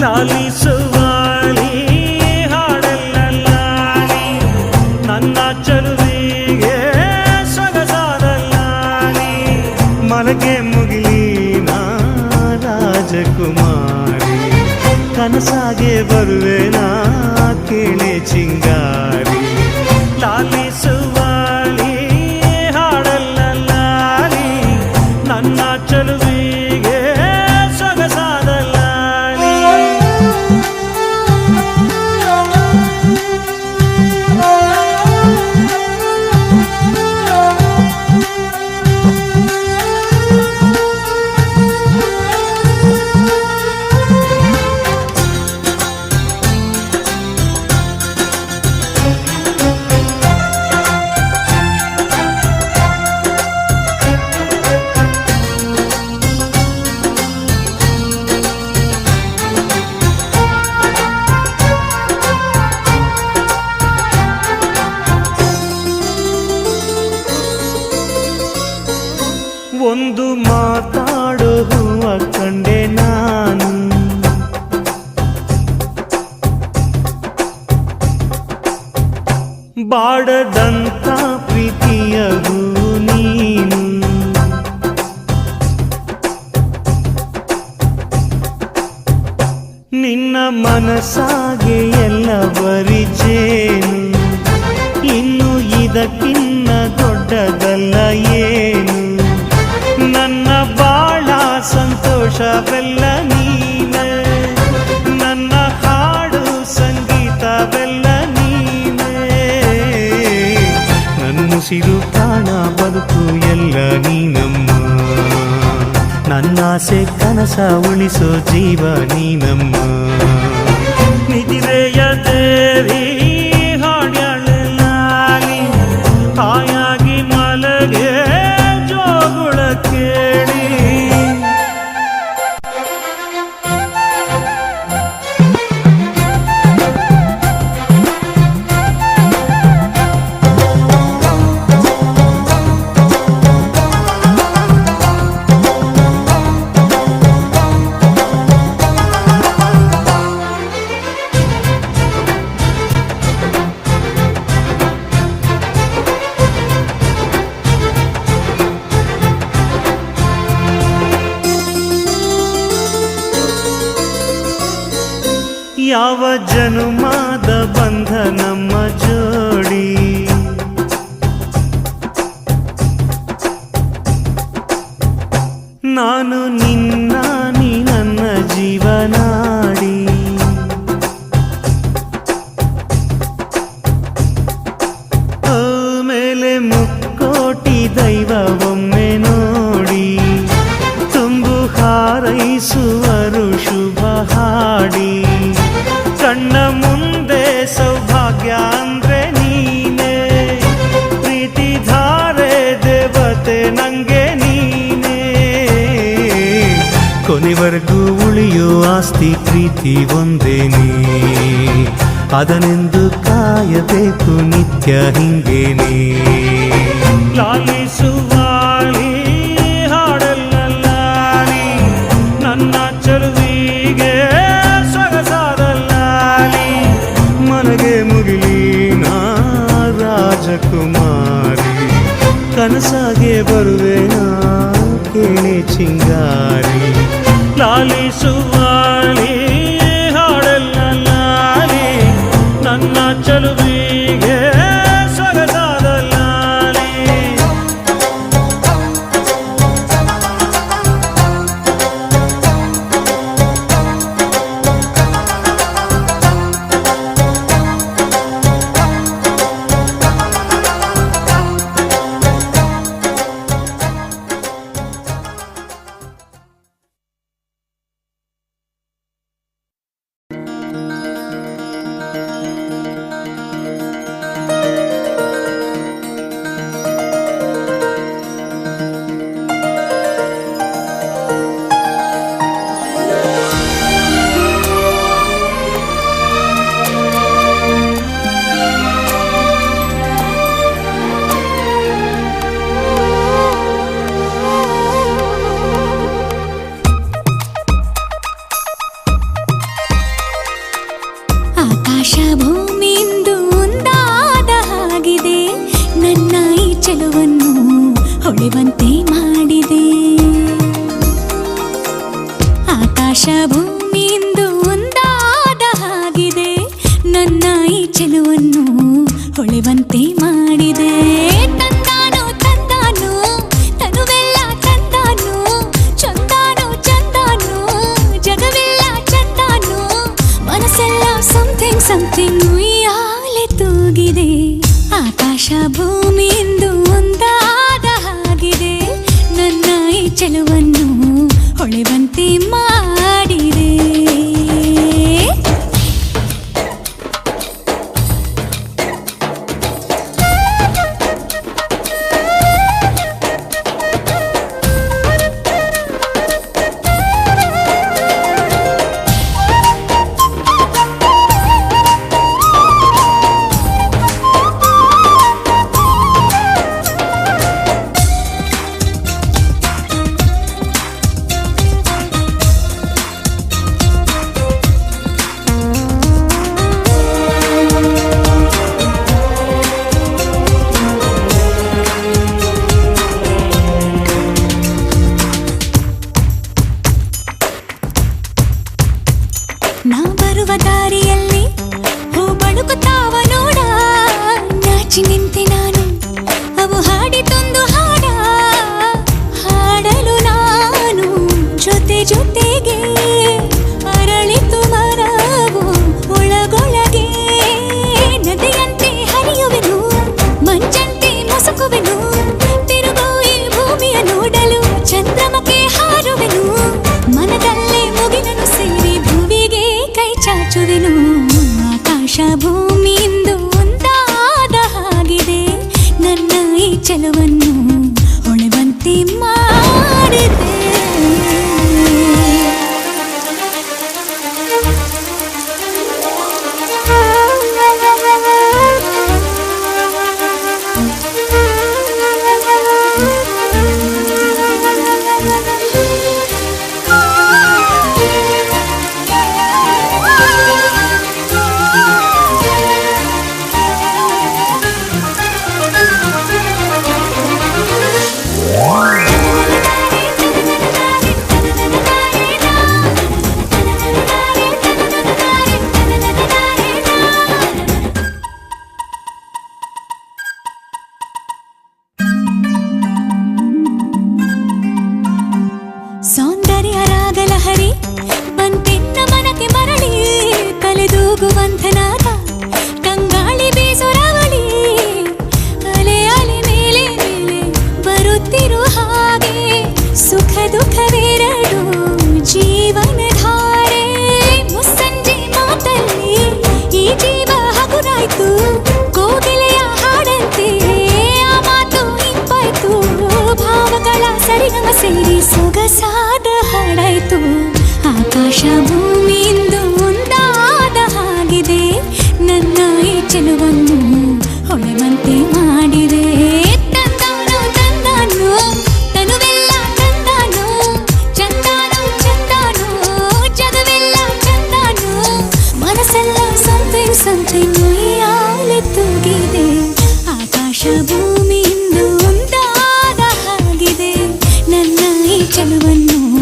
ಲಾಲಿಸುವಾಳಿ ಹಾಡೆಲ್ಲ ಲಾಲಿ ನನ್ನ ಚಲುವಿಗೆ ಸೊಗಸಾದ ಲಾಲಿ ಮಲಗೆ ಮುಗಿಲಿನ ರಾಜಕುಮಾರಿ ಕನಸಾಗೆ ಬರುವೆನಾ ಕೇಳೆ ಚಿಂಗಾರಿ ಲಾಲಿಸುವಾಳಿ ಹಾಡಲ್ಲ ಲಾಲಿ ನನ್ನ ಚಲುವಿಗೆ ಸೊಗಸಾದ ಲಾಲಿ ಒಂದು ಮಾತಾಡೋ ಹೂವ ಕಂಡೆ ನಾನು ಬಾಡದಂತ ಪ್ರೀತಿಯ ಹೂ ನೀನು ನಿನ್ನ ಮನಸ್ಸಾಗೆ ಎಲ್ಲ ಬರಿಚೇನು ಇನ್ನು ಇದಕ್ಕಿನ್ನ ದೊಡ್ಡದಲ್ಲ ಏನು ನನ್ನ ಬಾಳ ಸಂತೋಷವೆಲ್ಲ ನೀನೆ ನನ್ನ ಹಾಡು ಸಂಗೀತವೆಲ್ಲ ನೀನೆ ನನ್ನುಸಿರು ಪ್ರಾಣ ಬದುಕು ಎಲ್ಲ ನೀನಮ್ಮ ನನ್ನಾಸೆ ಕನಸ ಉಳಿಸೋ ಜೀವ ನೀನಮ್ಮ ನಿಧಿರೆಯ ದೇವಿ ಹಾಡ್ಯಾಳ ಲಾಲಿ ಹಾಯಾಗಿ ಮಲಗೆ ಜೋಗುಳ ಕೇಳಿ ಯಾವ ಜನುಮಾದ ಬಂಧ ನಮ್ಮ ಜೋಡಿ ನಾನು ನಿನ್ನ ನೀ ನನ್ನ ಜೀವನಾಡಿ ಮೇಲೆ ಮುಕ್ಕೋಟಿ ದೈವ ಒಮ್ಮೆ ನೋಡಿ ತುಂಬು ಹಾರೈಸುವರು ಶುಭ ಹಾಡಿ ಕಣ್ಣ ಮುಂದೆ ಸೌಭಾಗ್ಯ ಅಂದ್ರೆ ನೀನೆ ಪ್ರೀತಿ ಧಾರೆ ದೇವತೆ ನಂಗೆ ನೀನೆ ಕೊನೆವರೆಗೂ ಉಳಿಯೋ ಆಸ್ತಿ ಪ್ರೀತಿ ಒಂದೇನೆ ಅದನೆಂದು ಕಾಯಬೇಕು ನಿತ್ಯ ಹಿಂಗೇನೆ ಲಾಲಿಸುವಾಳಿ ಹಾಡಲ್ಲ ಲಾಲಿ ನನ್ನ ಚಲುವಿಗೆ ಮನಗೆ ಮುಗಿಲಿನ ರಾಜಕುಮಾರಿ ಕನಸಾಗೆ ಬರುವೆನಾ ಕೇಳೆ ಚಿಂಗಾರಿ ಲಾಲಿಸುವಾಳಿ ಹಾಡಲ್ಲ ಲಾಲಿ ನನ್ನ ಚಲುವಿಗೆ ಆಕಾಶ ಭೂಮಿಯಿಂದ ಒಂದಾದ ಹಾಗಿದೆ, ನನ್ನ ಈ ಚೆಲುವನ್ನು ಹೊಳೆವಂತೆ ಮಾಡಿದೆ. ತಂದಾನು ತಂದಾನು ತನುವೆಲ್ಲ ತಂದಾನು, ಚಂದಾನು ಚಂದಾನು ಜಗವೆಲ್ಲ ಚಂದಾನು, ಮನಸ್ಸೆಲ್ಲ ಸಮಥಿಂಗ್ ಸಮಥಿಂಗ್ ಉಯ್ಯಾಲೆ ತೂಗಿದೆ. ಆಕಾಶ ಭೂಮಿಯಿಂದ ಒಂದಾದ ಹಾಗಿದೆ, ನನ್ನ ಈ ಚೆಲುವನ್ನು ಹೊಳೆವಂತೆ ಮಾಡಿದೆ. ನಾ ಬರುವ ದಾರಿಯಲ್ಲಿ ಹೂ ಬಳುಕುತ್ತಾವ ನೋಡ, ನಾಚಿ ನಿಂತೆ ನಾನು ಅವು ಹಾಡಿತೊಂದು ಹಾಡ. ಹಾಡಲು ನಾನು ಜೊತೆ ಜೊತೆಗೆ ಅರಳಿತು ಮರವು ಒಳಗೊಳಗೆ. ನದಿಯಂತೆ ಹರಿಯುವೆನು, ಮಂಜಂತೆ ಮುಸುಕುವೆನು, ತಿರುಗೋ ಈ ಭೂಮಿಯ ನೋಡಲು ಚಂದ್ರಮಕ್ಕೆ ಹಾರುವೆನು. ಮನದಲ್ಲೇ ಮುಗಿಲನು ಸೇರಿ ಭೂಮಿಗೆ ಕೈ ಚಾಚುವೆನು. ಆಕಾಶ ಭೂಮಿಯಿಂದ ಒಂದಾದ ಹಾಗಿದೆ, ನನ್ನ ಈ ಚೆಲುವನ್ನು ಹೊಳೆವಂತೆ ಮಾಡಿದೆ. ಸೌಂದರ್ಯ ರಾಗಲಹರಿ ಬಂತೆನ್ನ ಮನಕ್ಕೆ ಮರಳಿ, ಕಲೆದೂಗುವಂಥನಾದ ಕಂಗಾಳಿ ಬೇಸರವಳಿ. ಅಲೆ ಅಲೆ ಮೇಲೆ ಮೇಲೆ ಬರುತ್ತಿರು ಹಾಗೆ, ಸುಖ ದುಃಖವೆರಡು ಜೀವನ ಧಾರೆ. ಮುಸ್ಸಂಜೆ ಮಾತಲ್ಲಿ ಈ ಜೀವ ಹಗುರಾಯ್ತು, ಕೋಗಿಲೆಯ ಹಾಡಂತೆ ಆ ಮಾತು ಇಂಪಾಯ್ತು. ಭಾವಗಳ ಸರಿಗಮ ಸೇರಿ ಸೊಗಸಾದ ಹಾಡಾಯ್ತು. ಆಕಾಶ